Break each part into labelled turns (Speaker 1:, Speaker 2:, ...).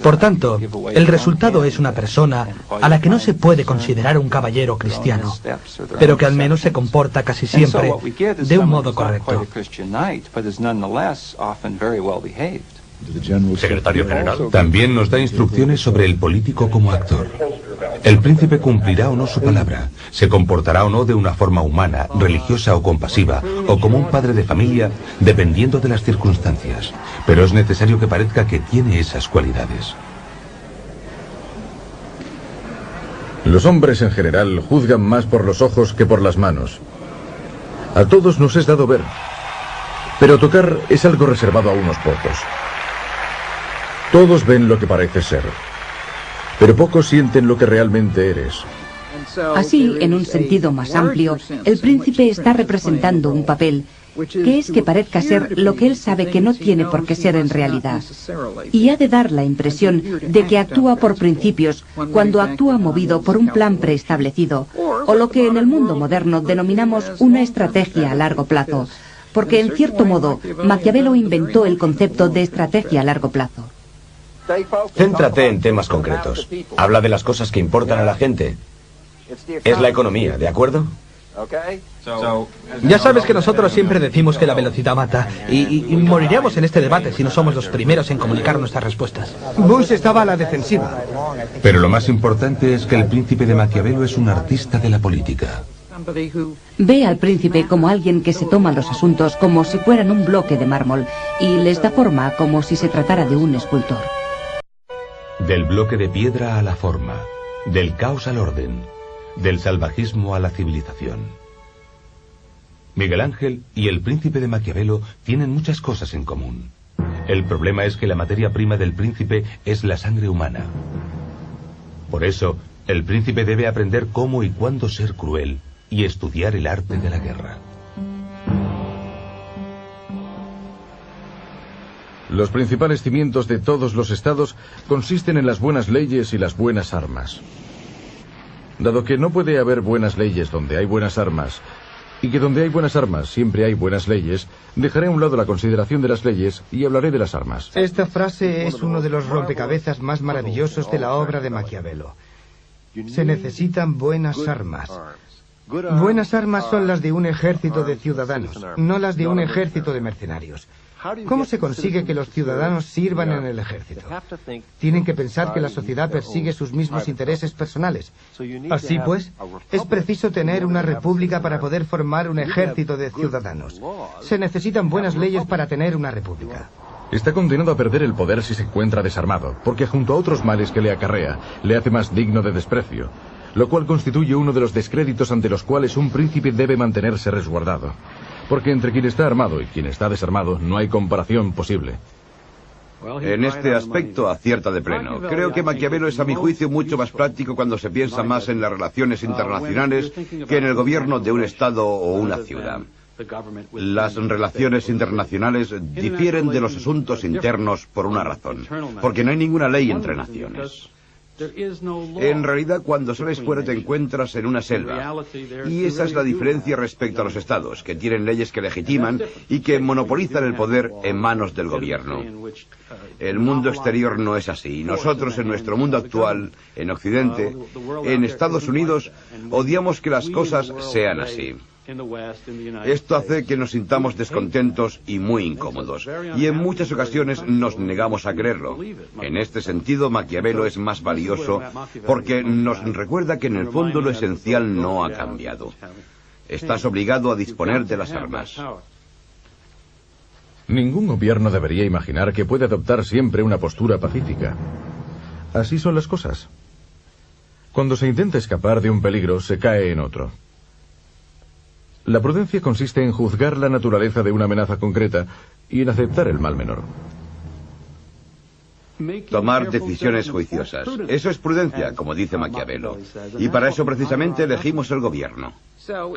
Speaker 1: Por tanto, el resultado es una persona a la que no se puede considerar un caballero cristiano, pero que al menos se comporta casi siempre de un modo correcto.
Speaker 2: Secretario General.
Speaker 3: También nos da instrucciones sobre el político como actor. El príncipe cumplirá o no su palabra, se comportará o no de una forma humana, religiosa o compasiva, o como un padre de familia, dependiendo de las circunstancias. Pero es necesario que parezca que tiene esas cualidades.
Speaker 4: Los hombres en general juzgan más por los ojos que por las manos. A todos nos es dado ver, pero tocar es algo reservado a unos pocos. Todos ven lo que parece ser, pero pocos sienten lo que realmente eres.
Speaker 5: Así, en un sentido más amplio, el príncipe está representando un papel, que es que parezca ser lo que él sabe que no tiene por qué ser en realidad. Y ha de dar la impresión de que actúa por principios cuando actúa movido por un plan preestablecido, o lo que en el mundo moderno denominamos una estrategia a largo plazo, porque en cierto modo Maquiavelo inventó el concepto de estrategia a largo plazo.
Speaker 6: Céntrate en temas concretos. Habla de las cosas que importan a la gente. Es la economía, ¿de acuerdo?
Speaker 1: Ya sabes que nosotros siempre decimos que la velocidad mata, y moriremos en este debate si no somos los primeros en comunicar nuestras respuestas.
Speaker 7: Bush estaba a la defensiva.
Speaker 3: Pero lo más importante es que el príncipe de Maquiavelo es un artista de la política.
Speaker 5: Ve al príncipe como alguien que se toma los asuntos como si fueran un bloque de mármol y les da forma como si se tratara de un escultor.
Speaker 3: Del bloque de piedra a la forma, del caos al orden, del salvajismo a la civilización. Miguel Ángel y el príncipe de Maquiavelo tienen muchas cosas en común. El problema es que la materia prima del príncipe es la sangre humana. Por eso, el príncipe debe aprender cómo y cuándo ser cruel y estudiar el arte de la guerra.
Speaker 4: Los principales cimientos de todos los estados consisten en las buenas leyes y las buenas armas. Dado que no puede haber buenas leyes donde hay buenas armas, y que donde hay buenas armas siempre hay buenas leyes, dejaré a un lado la consideración de las leyes y hablaré de las armas.
Speaker 7: Esta frase es uno de los rompecabezas más maravillosos de la obra de Maquiavelo. Se necesitan buenas armas. Buenas armas son las de un ejército de ciudadanos, no las de un ejército de mercenarios. ¿Cómo se consigue que los ciudadanos sirvan en el ejército? Tienen que pensar que la sociedad persigue sus mismos intereses personales. Así pues, es preciso tener una república para poder formar un ejército de ciudadanos. Se necesitan buenas leyes para tener una república.
Speaker 4: Está condenado a perder el poder si se encuentra desarmado, porque junto a otros males que le acarrea, le hace más digno de desprecio, lo cual constituye uno de los descréditos ante los cuales un príncipe debe mantenerse resguardado. Porque entre quien está armado y quien está desarmado no hay comparación posible.
Speaker 8: En este aspecto acierta de pleno. Creo que Maquiavelo es a mi juicio mucho más práctico cuando se piensa más en las relaciones internacionales que en el gobierno de un estado o una ciudad. Las relaciones internacionales difieren de los asuntos internos por una razón, porque no hay ninguna ley entre naciones. En realidad, cuando sales fuera te encuentras en una selva. Y esa es la diferencia respecto a los estados, que tienen leyes que legitiman y que monopolizan el poder en manos del gobierno. El mundo exterior no es así. Nosotros, en nuestro mundo actual, en Occidente, en Estados Unidos, odiamos que las cosas sean así. Esto hace que nos sintamos descontentos y muy incómodos, y en muchas ocasiones nos negamos a creerlo. En este sentido, Maquiavelo es más valioso porque nos recuerda que en el fondo lo esencial no ha cambiado. Estás obligado a disponer de las armas.
Speaker 4: Ningún gobierno debería imaginar que puede adoptar siempre una postura pacífica. Así son las cosas. Cuando se intenta escapar de un peligro, se cae en otro. La prudencia consiste en juzgar la naturaleza de una amenaza concreta y en aceptar el mal menor.
Speaker 8: Tomar decisiones juiciosas. Eso es prudencia, como dice Maquiavelo. Y para eso precisamente elegimos el gobierno.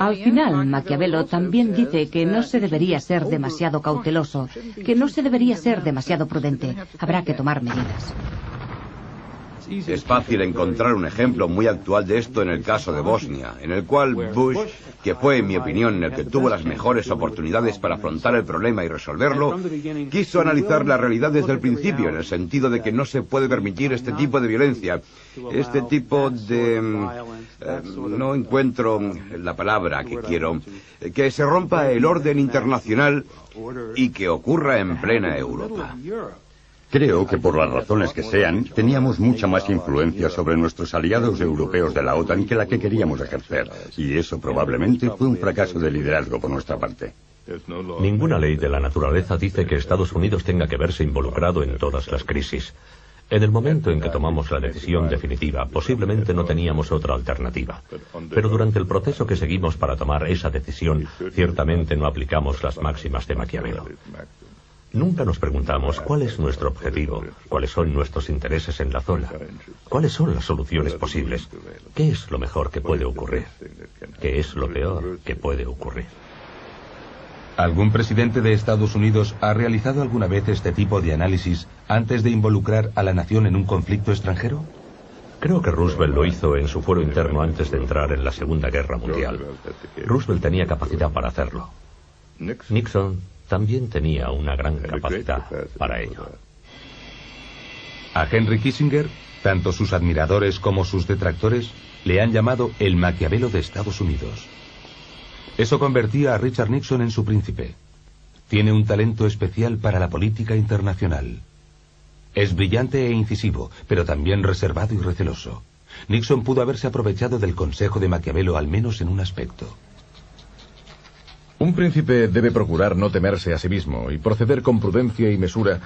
Speaker 5: Al final, Maquiavelo también dice que no se debería ser demasiado cauteloso, que no se debería ser demasiado prudente. Habrá que tomar medidas.
Speaker 8: Es fácil encontrar un ejemplo muy actual de esto en el caso de Bosnia, en el cual Bush, que fue, en mi opinión, el que tuvo las mejores oportunidades para afrontar el problema y resolverlo, quiso analizar la realidad desde el principio, en el sentido de que no se puede permitir este tipo de violencia, este tipo de... no encuentro la palabra que quiero, que se rompa el orden internacional y que ocurra en plena Europa.
Speaker 2: Creo que por las razones que sean, teníamos mucha más influencia sobre nuestros aliados europeos de la OTAN que la que queríamos ejercer, y eso probablemente fue un fracaso de liderazgo por nuestra parte.
Speaker 9: Ninguna ley de la naturaleza dice que Estados Unidos tenga que verse involucrado en todas las crisis. En el momento en que tomamos la decisión definitiva, posiblemente no teníamos otra alternativa. Pero durante el proceso que seguimos para tomar esa decisión, ciertamente no aplicamos las máximas de Maquiavelo. Nunca nos preguntamos cuál es nuestro objetivo, cuáles son nuestros intereses en la zona, cuáles son las soluciones posibles, qué es lo mejor que puede ocurrir, qué es lo peor que puede ocurrir.
Speaker 3: ¿Algún presidente de Estados Unidos ha realizado alguna vez este tipo de análisis antes de involucrar a la nación en un conflicto extranjero?
Speaker 9: Creo que Roosevelt lo hizo en su fuero interno antes de entrar en la Segunda Guerra Mundial. Roosevelt tenía capacidad para hacerlo. Nixon también tenía una gran capacidad para ello.
Speaker 3: A Henry Kissinger, tanto sus admiradores como sus detractores le han llamado el Maquiavelo de Estados Unidos. Eso convertía a Richard Nixon en su príncipe. Tiene un talento especial para la política internacional. Es brillante e incisivo, pero también reservado y receloso. Nixon pudo haberse aprovechado del consejo de Maquiavelo al menos en un aspecto.
Speaker 4: Un príncipe debe procurar no temerse a sí mismo y proceder con prudencia y mesura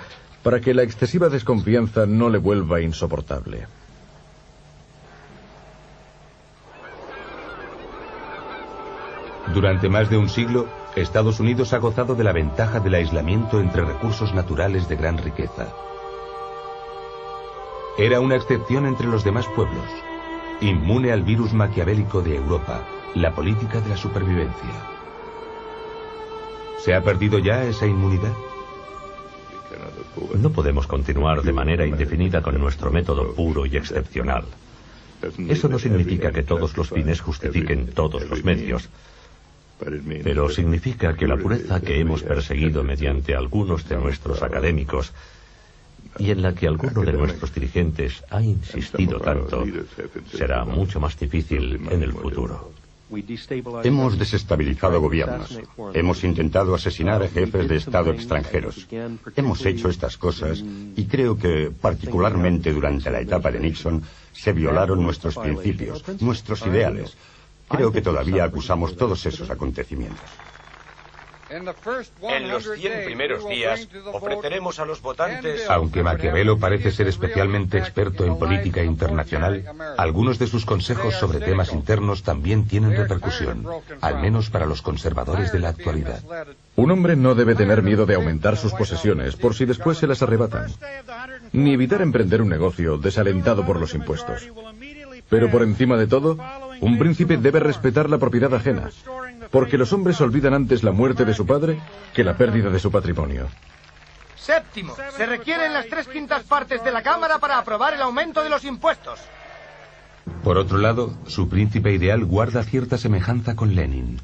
Speaker 4: para que la excesiva desconfianza no le vuelva insoportable.
Speaker 3: Durante más de un siglo, Estados Unidos ha gozado de la ventaja del aislamiento entre recursos naturales de gran riqueza. Era una excepción entre los demás pueblos, inmune al virus maquiavélico de Europa, la política de la supervivencia. ¿Se ha perdido ya esa inmunidad?
Speaker 9: No podemos continuar de manera indefinida con nuestro método puro y excepcional. Eso no significa que todos los fines justifiquen todos los medios, pero significa que la pureza que hemos perseguido mediante algunos de nuestros académicos y en la que alguno de nuestros dirigentes ha insistido tanto, será mucho más difícil en el futuro.
Speaker 2: Hemos desestabilizado gobiernos. Hemos intentado asesinar a jefes de Estado extranjeros. Hemos hecho estas cosas y creo que, particularmente durante la etapa de Nixon, se violaron nuestros principios, nuestros ideales. Creo que todavía acusamos todos esos acontecimientos.
Speaker 6: En los 100 primeros días ofreceremos a los votantes...
Speaker 3: Aunque Maquiavelo parece ser especialmente experto en política internacional, algunos de sus consejos sobre temas internos también tienen repercusión, al menos para los conservadores de la actualidad.
Speaker 4: Un hombre no debe tener miedo de aumentar sus posesiones por si después se las arrebatan, ni evitar emprender un negocio desalentado por los impuestos. Pero por encima de todo, un príncipe debe respetar la propiedad ajena, porque los hombres olvidan antes la muerte de su padre que la pérdida de su patrimonio.
Speaker 7: Séptimo, se requieren las 3/5 partes de la Cámara para aprobar el aumento de los impuestos.
Speaker 3: Por otro lado, su príncipe ideal guarda cierta semejanza con Lenin.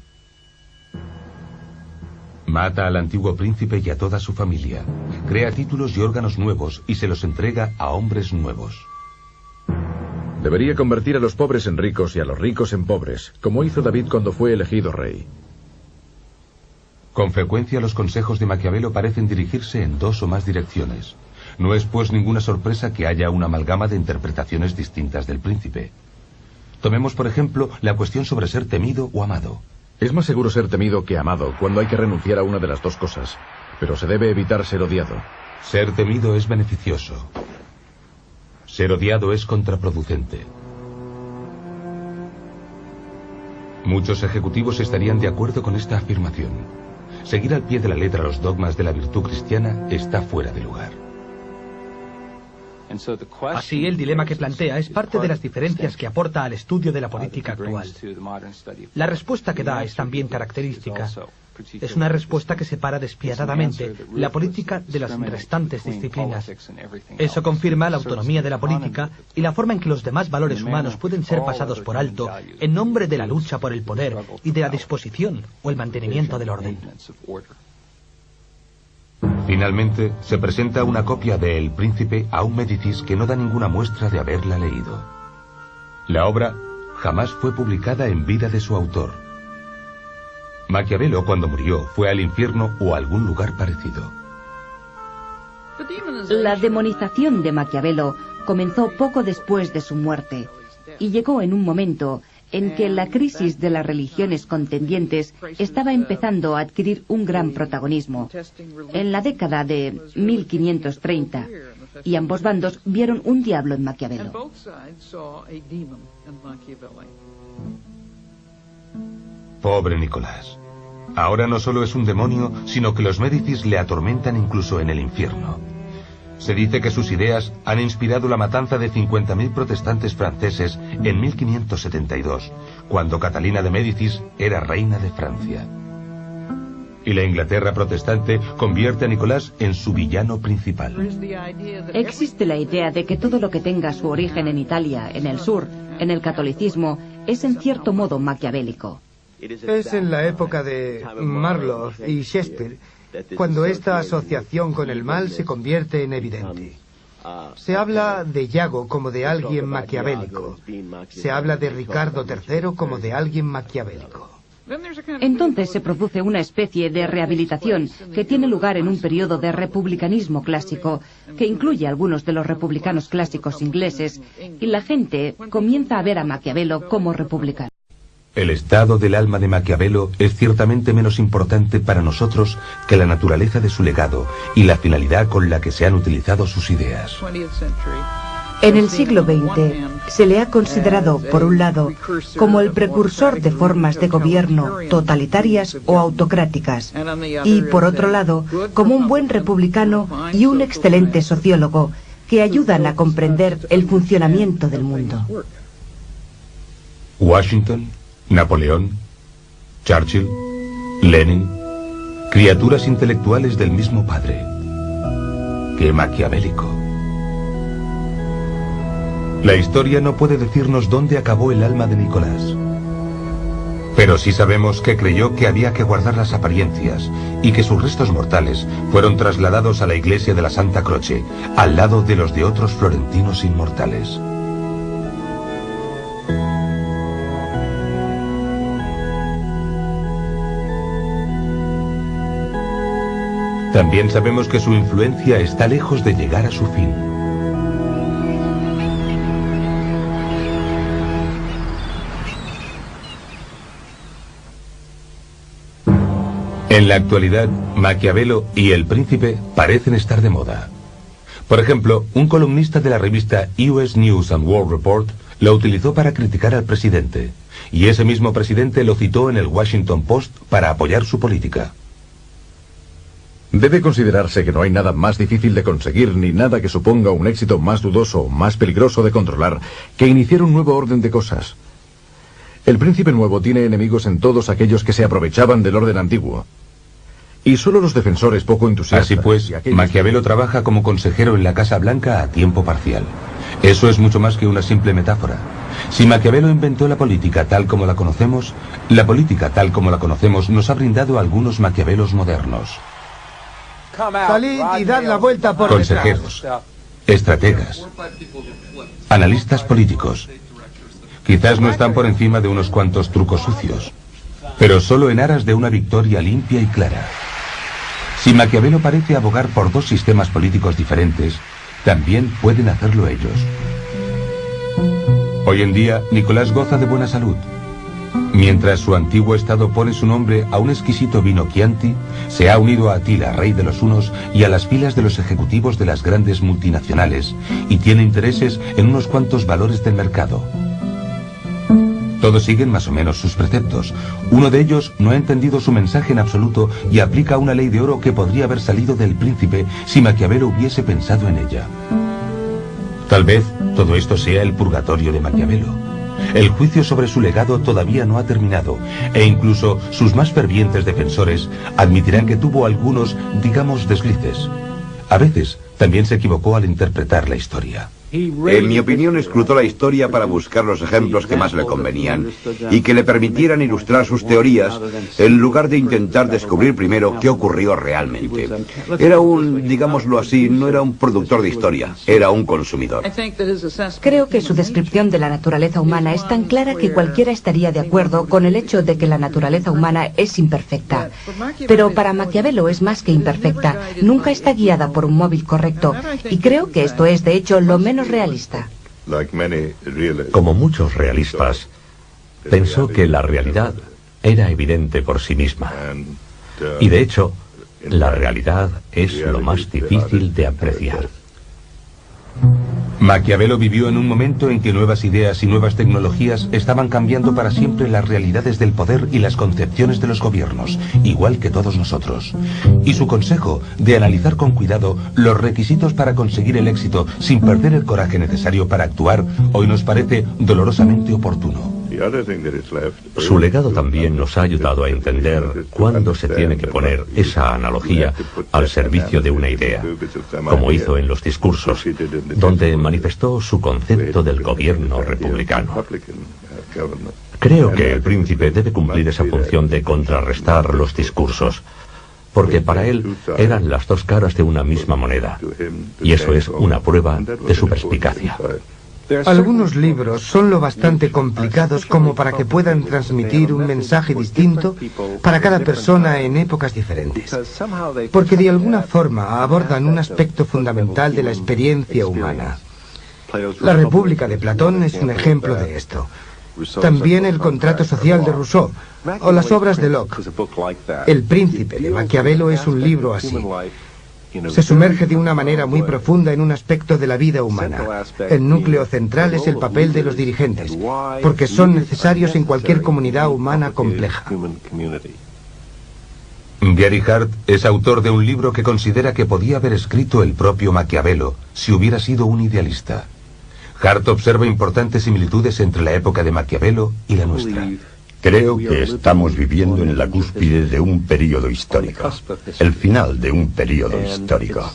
Speaker 3: Mata al antiguo príncipe y a toda su familia, crea títulos y órganos nuevos y se los entrega a hombres nuevos.
Speaker 4: Debería convertir a los pobres en ricos y a los ricos en pobres, como hizo David cuando fue elegido rey.
Speaker 3: Con frecuencia los consejos de Maquiavelo parecen dirigirse en dos o más direcciones. No es pues ninguna sorpresa que haya una amalgama de interpretaciones distintas del príncipe. Tomemos por ejemplo la cuestión sobre ser temido o amado.
Speaker 4: Es más seguro ser temido que amado cuando hay que renunciar a una de las dos cosas, pero se debe evitar ser odiado.
Speaker 3: Ser temido es beneficioso. Ser odiado es contraproducente. Muchos ejecutivos estarían de acuerdo con esta afirmación. Seguir al pie de la letra los dogmas de la virtud cristiana está fuera de lugar.
Speaker 1: Así, el dilema que plantea es parte de las diferencias que aporta al estudio de la política actual. La respuesta que da es también característica. Es una respuesta que separa despiadadamente la política de las restantes disciplinas. Eso confirma la autonomía de la política y la forma en que los demás valores humanos pueden ser pasados por alto en nombre de la lucha por el poder y de la disposición o el mantenimiento del orden.
Speaker 3: Finalmente, se presenta una copia de El Príncipe a un Médicis que no da ninguna muestra de haberla leído. La obra jamás fue publicada en vida de su autor. Maquiavelo, cuando murió, fue al infierno o a algún lugar parecido.
Speaker 5: La demonización de Maquiavelo comenzó poco después de su muerte y llegó en un momento en que la crisis de las religiones contendientes estaba empezando a adquirir un gran protagonismo, en la década de 1530, y ambos bandos vieron un diablo en Maquiavelo.
Speaker 3: Pobre Nicolás. Ahora no solo es un demonio, sino que los Médicis le atormentan incluso en el infierno. Se dice que sus ideas han inspirado la matanza de 50.000 protestantes franceses en 1572, cuando Catalina de Médicis era reina de Francia. Y la Inglaterra protestante convierte a Nicolás en su villano principal.
Speaker 5: Existe la idea de que todo lo que tenga su origen en Italia, en el sur, en el catolicismo, es en cierto modo maquiavélico.
Speaker 7: Es en la época de Marlowe y Shakespeare cuando esta asociación con el mal se convierte en evidente. Se habla de Iago como de alguien maquiavélico. Se habla de Ricardo III como de alguien maquiavélico.
Speaker 5: Entonces se produce una especie de rehabilitación que tiene lugar en un periodo de republicanismo clásico, que incluye algunos de los republicanos clásicos ingleses, y la gente comienza a ver a Maquiavelo como republicano.
Speaker 3: El estado del alma de Maquiavelo es ciertamente menos importante para nosotros que la naturaleza de su legado y la finalidad con la que se han utilizado sus ideas.
Speaker 5: En el siglo XX se le ha considerado, por un lado, como el precursor de formas de gobierno totalitarias o autocráticas, y por otro lado, como un buen republicano y un excelente sociólogo que ayudan a comprender el funcionamiento del mundo.
Speaker 3: Washington, Napoleón, Churchill, Lenin, criaturas intelectuales del mismo padre. ¡Qué maquiavélico! La historia no puede decirnos dónde acabó el alma de Nicolás. Pero sí sabemos que creyó que había que guardar las apariencias y que sus restos mortales fueron trasladados a la iglesia de la Santa Croce, al lado de los de otros florentinos inmortales. También sabemos que su influencia está lejos de llegar a su fin. En la actualidad, Maquiavelo y El Príncipe parecen estar de moda. Por ejemplo, un columnista de la revista US News and World Report lo utilizó para criticar al presidente, y ese mismo presidente lo citó en el Washington Post para apoyar su política.
Speaker 4: Debe considerarse que no hay nada más difícil de conseguir ni nada que suponga un éxito más dudoso o más peligroso de controlar que iniciar un nuevo orden de cosas. El príncipe nuevo tiene enemigos en todos aquellos que se aprovechaban del orden antiguo. Y solo los defensores poco entusiastas...
Speaker 3: Así pues, Maquiavelo trabaja como consejero en la Casa Blanca a tiempo parcial. Eso es mucho más que una simple metáfora. Si Maquiavelo inventó la política tal como la conocemos nos ha brindado algunos Maquiavelos modernos.
Speaker 7: Salid y dad la vuelta por
Speaker 3: consejeros, estrategas, analistas políticos. Quizás no están por encima de unos cuantos trucos sucios, pero solo en aras de una victoria limpia y clara. Si Maquiavelo parece abogar por dos sistemas políticos diferentes, también pueden hacerlo ellos. Hoy en día, Nicolás goza de buena salud. Mientras su antiguo estado pone su nombre a un exquisito vino Chianti, se ha unido a Attila, rey de los hunos, y a las filas de los ejecutivos de las grandes multinacionales, y tiene intereses en unos cuantos valores del mercado. Todos siguen más o menos sus preceptos. Uno de ellos no ha entendido su mensaje en absoluto y aplica una ley de oro que podría haber salido del príncipe si Maquiavelo hubiese pensado en ella. Tal vez todo esto sea el purgatorio de Maquiavelo. el juicio sobre su legado todavía no ha terminado, e incluso sus más fervientes defensores admitirán que tuvo algunos, digamos, deslices. A veces, también se equivocó al interpretar la historia.
Speaker 8: En mi opinión, escrutó la historia para buscar los ejemplos que más le convenían y que le permitieran ilustrar sus teorías en lugar de intentar descubrir primero qué ocurrió realmente. Era digámoslo así, no era un productor de historia, era un consumidor.
Speaker 5: Creo que su descripción de la naturaleza humana es tan clara que cualquiera estaría de acuerdo con el hecho de que la naturaleza humana es imperfecta. Pero para Maquiavelo es más que imperfecta, nunca está guiada por un móvil correcto, y creo que esto es, de hecho, lo menos realista.
Speaker 9: Como muchos realistas, pensó que la realidad era evidente por sí misma. Y de hecho, la realidad es lo más difícil de apreciar.
Speaker 3: Maquiavelo vivió en un momento en que nuevas ideas y nuevas tecnologías estaban cambiando para siempre las realidades del poder y las concepciones de los gobiernos, igual que todos nosotros. Y su consejo de analizar con cuidado los requisitos para conseguir el éxito sin perder el coraje necesario para actuar, hoy nos parece dolorosamente oportuno.
Speaker 9: Su legado también nos ha ayudado a entender cuándo se tiene que poner esa analogía al servicio de una idea, como hizo en los discursos, donde manifestó su concepto del gobierno republicano. Creo que el príncipe debe cumplir esa función de contrarrestar los discursos, porque para él eran las dos caras de una misma moneda, y eso es una prueba de su perspicacia.
Speaker 7: Algunos libros son lo bastante complicados como para que puedan transmitir un mensaje distinto para cada persona en épocas diferentes, porque de alguna forma abordan un aspecto fundamental de la experiencia humana. La República de Platón es un ejemplo de esto. También el Contrato Social de Rousseau o las obras de Locke. El Príncipe de Maquiavelo es un libro así. Se sumerge de una manera muy profunda en un aspecto de la vida humana. El núcleo central es el papel de los dirigentes, porque son necesarios en cualquier comunidad humana compleja.
Speaker 3: Gary Hart es autor de un libro que considera que podía haber escrito el propio Maquiavelo si hubiera sido un idealista. Hart observa importantes similitudes entre la época de Maquiavelo y la nuestra.
Speaker 2: Creo que estamos viviendo en la cúspide de un período histórico, el final de un período histórico.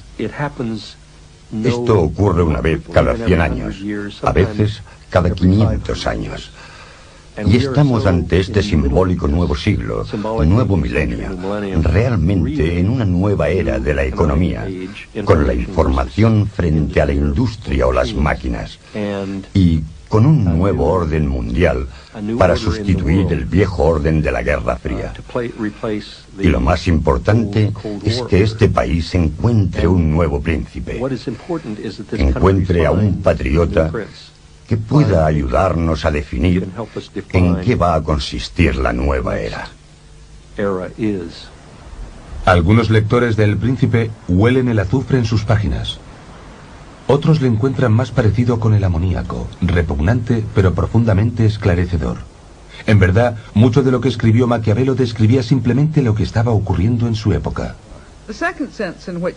Speaker 2: Esto ocurre una vez cada 100 años, a veces cada 500 años. Y estamos ante este simbólico nuevo siglo, nuevo milenio, realmente en una nueva era de la economía, con la información frente a la industria o las máquinas, y con un nuevo orden mundial para sustituir el viejo orden de la Guerra Fría. Y lo más importante es que este país encuentre un nuevo príncipe, encuentre a un patriota que pueda ayudarnos a definir en qué va a consistir la nueva era.
Speaker 3: Algunos lectores de El Príncipe huelen el azufre en sus páginas. Otros le encuentran más parecido con el amoníaco, repugnante pero profundamente esclarecedor. En verdad, mucho de lo que escribió Maquiavelo describía simplemente lo que estaba ocurriendo en su época.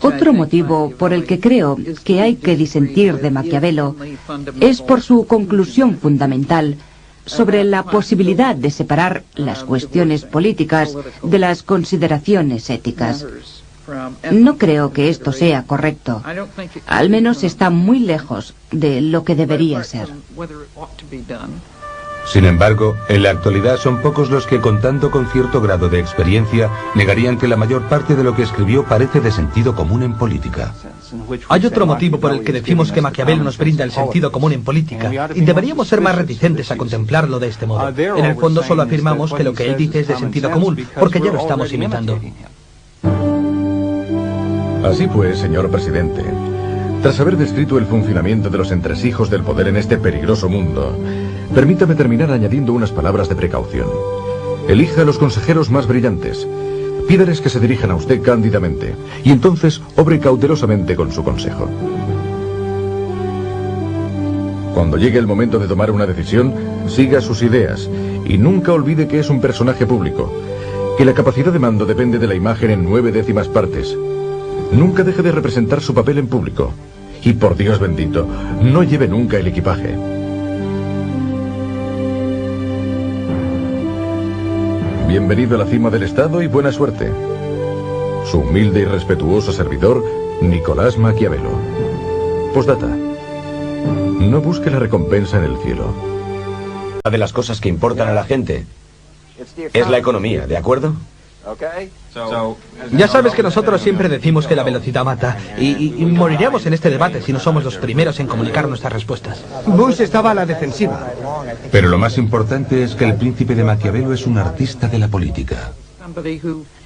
Speaker 5: Otro motivo por el que creo que hay que disentir de Maquiavelo es por su conclusión fundamental sobre la posibilidad de separar las cuestiones políticas de las consideraciones éticas. No creo que esto sea correcto. Al menos está muy lejos de lo que debería ser.
Speaker 3: Sin embargo, en la actualidad son pocos los que, contando con cierto grado de experiencia, negarían que la mayor parte de lo que escribió parece de sentido común en política.
Speaker 1: Hay otro motivo por el que decimos que Maquiavelo nos brinda el sentido común en política, y deberíamos ser más reticentes a contemplarlo de este modo. En el fondo solo afirmamos que lo que él dice es de sentido común, porque ya lo estamos imitando.
Speaker 4: Así pues, señor presidente, tras haber descrito el funcionamiento de los entresijos del poder en este peligroso mundo, permítame terminar añadiendo unas palabras de precaución. Elija a los consejeros más brillantes, pídales que se dirijan a usted cándidamente, y entonces obre cautelosamente con su consejo. Cuando llegue el momento de tomar una decisión, siga sus ideas, y nunca olvide que es un personaje público, que la capacidad de mando depende de la imagen en 9/10 partes. Nunca deje de representar su papel en público. Y por Dios bendito, no lleve nunca el equipaje. Bienvenido a la cima del Estado y buena suerte. Su humilde y respetuoso servidor, Nicolás Maquiavelo. Postdata. No busque la recompensa en el cielo.
Speaker 6: Una de las cosas que importan a la gente es la economía, ¿de acuerdo?
Speaker 1: Ya sabes que nosotros siempre decimos que la velocidad mata y moriremos en este debate si no somos los primeros en comunicar nuestras respuestas.
Speaker 7: Bush estaba a la defensiva.
Speaker 3: Pero lo más importante es que el príncipe de Maquiavelo es un artista de la política.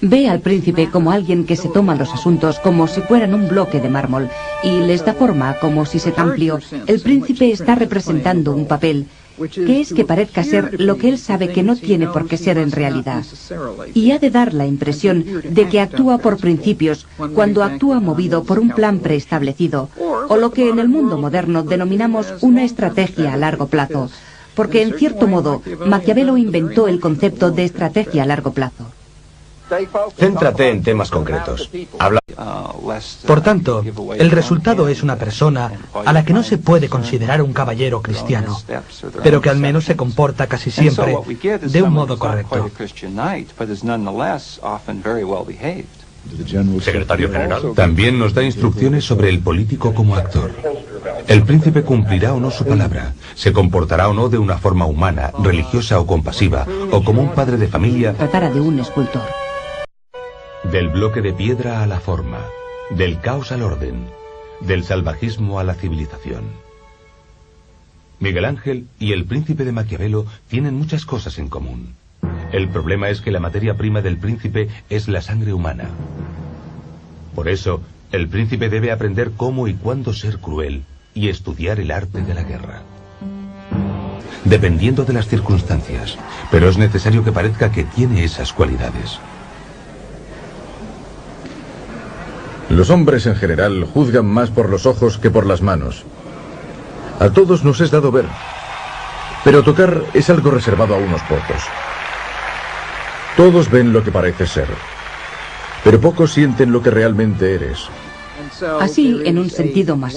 Speaker 5: Ve al príncipe como alguien que se toma los asuntos como si fueran un bloque de mármol y les da forma como si se amplió. El príncipe está representando un papel que es que parezca ser lo que él sabe que no tiene por qué ser en realidad. Y ha de dar la impresión de que actúa por principios cuando actúa movido por un plan preestablecido, o lo que en el mundo moderno denominamos una estrategia a largo plazo, porque en cierto modo Maquiavelo inventó el concepto de estrategia a largo plazo.
Speaker 6: Céntrate en temas concretos. Habla.
Speaker 1: Por tanto, el resultado es una persona a la que no se puede considerar un caballero cristiano, pero que al menos se comporta casi siempre de un modo correcto.
Speaker 9: Secretario General.
Speaker 3: También nos da instrucciones sobre el político como actor. El príncipe cumplirá o no su palabra, se comportará o no de una forma humana, religiosa o compasiva, o como un padre de familia.
Speaker 5: Tratara de un escultor.
Speaker 3: Del bloque de piedra a la forma, del caos al orden, del salvajismo a la civilización. Miguel Ángel y el príncipe de Maquiavelo tienen muchas cosas en común. El problema es que la materia prima del príncipe es la sangre humana. Por eso, el príncipe debe aprender cómo y cuándo ser cruel y estudiar el arte de la guerra. Dependiendo de las circunstancias, pero es necesario que parezca que tiene esas cualidades.
Speaker 4: Los hombres en general juzgan más por los ojos que por las manos. A todos nos es dado ver, pero tocar es algo reservado a unos pocos. Todos ven lo que parece ser, pero pocos sienten lo que realmente eres.
Speaker 5: Así, en un sentido más